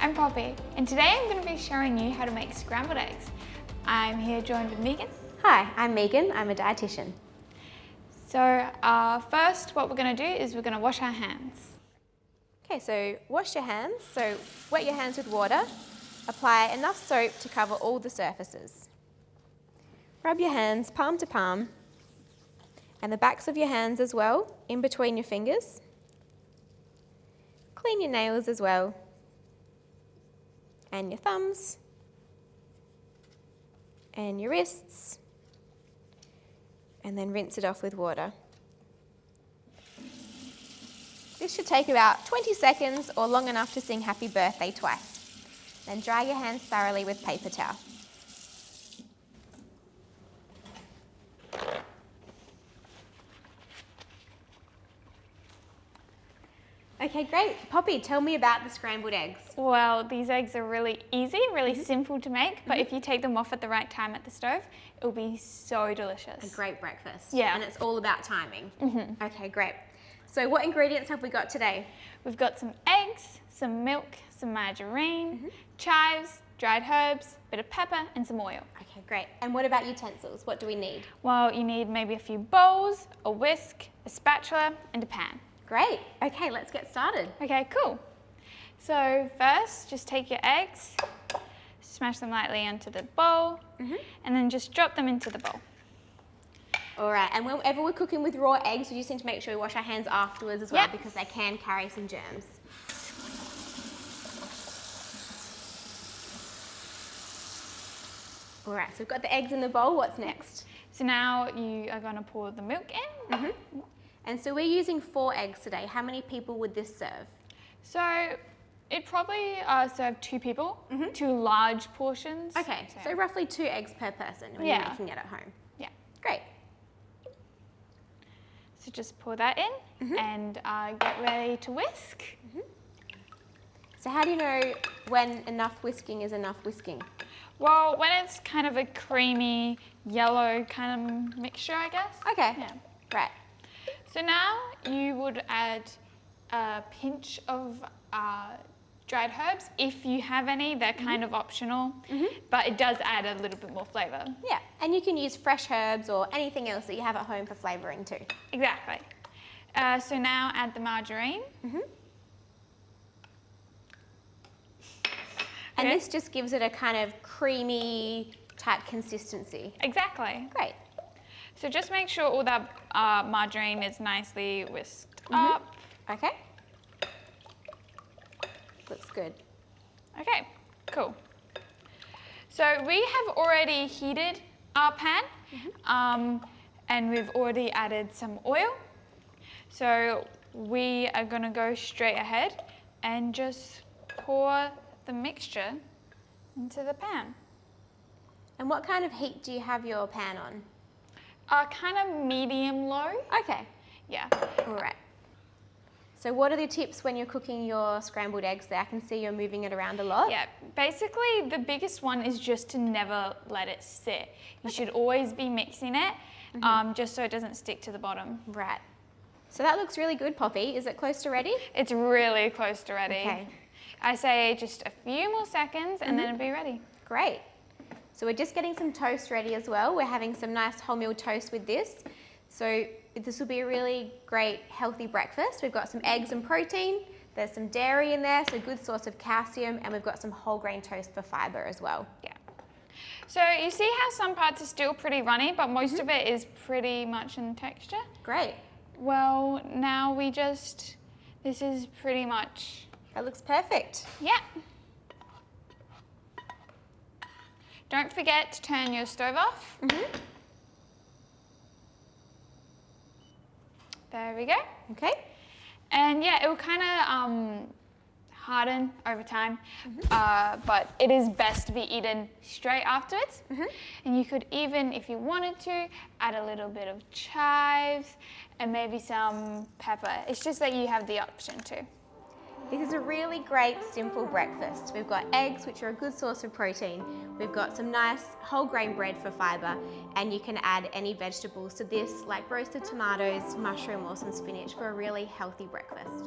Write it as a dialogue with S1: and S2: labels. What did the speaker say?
S1: I'm Poppy, and today I'm going to be showing you how to make scrambled eggs. I'm here joined with Megan.
S2: Hi, I'm Megan. I'm a dietitian.
S1: So first what we're going to do is we're going to wash our hands.
S2: Okay, so wash your hands. So wet your hands with water. Apply enough soap to cover all the surfaces. Rub your hands palm to palm and the backs of your hands as well, in between your fingers. Clean your nails as well, and your thumbs, and your wrists, and then rinse it off with water. This should take about 20 seconds or long enough to sing happy birthday twice. Then dry your hands thoroughly with paper towel. Okay, great. Poppy, tell me about the scrambled eggs.
S1: Well, these eggs are really easy, really simple to make, but if you take them off at the right time at the stove, it'll be so delicious.
S2: A great breakfast.
S1: Yeah.
S2: And it's all about timing. Okay, great. So what ingredients have we got today?
S1: We've got some eggs, some milk, some margarine, chives, dried herbs, a bit of pepper, and some oil.
S2: Okay, great. And what about utensils? What do we need?
S1: Well, you need maybe a few bowls, a whisk, a spatula, and a pan.
S2: Great. Okay, let's get started.
S1: Okay, cool. So first, just take your eggs, smash them lightly into the bowl, and then just drop them into the bowl.
S2: All right, and whenever we're cooking with raw eggs, we just need to make sure we wash our hands afterwards as well,
S1: Yep.
S2: because they can carry some germs. All right, so we've got the eggs in the bowl. What's next?
S1: So now you are going to pour the milk in.
S2: And so we're using 4 eggs today. How many people would this serve?
S1: So it probably serve 2 people, 2 large portions.
S2: Okay, so roughly 2 eggs per person when you're making it at home.
S1: Yeah.
S2: Great.
S1: So just pour that in and get ready to whisk.
S2: So how do you know when enough whisking is enough whisking?
S1: Well, when it's kind of a creamy yellow kind of mixture, I guess.
S2: Okay,
S1: Yeah.
S2: right.
S1: So now you would add a pinch of dried herbs. If you have any, they're kind of optional, but it does add a little bit more flavour.
S2: Yeah, and you can use fresh herbs or anything else that you have at home for flavouring too.
S1: Exactly. So now add the margarine.
S2: And
S1: Okay.
S2: this just gives it a kind of creamy type consistency.
S1: Exactly.
S2: Great.
S1: So just make sure all that margarine is nicely whisked up.
S2: Okay. Looks good.
S1: Okay, cool. So we have already heated our pan and we've already added some oil. So we are going to go straight ahead and just pour the mixture into the pan.
S2: And what kind of heat do you have your pan on?
S1: Kind of medium low.
S2: Okay.
S1: Yeah.
S2: All right. So what are the tips when you're cooking your scrambled eggs there? I can see you're moving it around a lot.
S1: Yeah, basically the biggest one is just to never let it sit. You should always be mixing it just so it doesn't stick to the bottom.
S2: Right. So that looks really good, Poppy. Is it close to ready?
S1: It's really close to ready.
S2: Okay.
S1: I say just a few more seconds and then it'll be ready.
S2: Great. So we're just getting some toast ready as well. We're having some nice wholemeal toast with this. So this will be a really great healthy breakfast. We've got some eggs and protein. There's some dairy in there, so good source of calcium, and we've got some whole grain toast for fibre as well.
S1: Yeah. So you see how some parts are still pretty runny, but most of it is pretty much in texture?
S2: Great.
S1: Well, now this is pretty much...
S2: That looks perfect.
S1: Yeah. Don't forget to turn your stove off. There we go.
S2: Okay.
S1: And yeah, it will kind of harden over time, but it is best to be eaten straight afterwards. And you could even, if you wanted to, add a little bit of chives and maybe some pepper. It's just that you have the option to.
S2: This is a really great simple breakfast. We've got eggs, which are a good source of protein. We've got some nice whole grain bread for fibre, and you can add any vegetables to this, like roasted tomatoes, mushroom or some spinach, for a really healthy breakfast.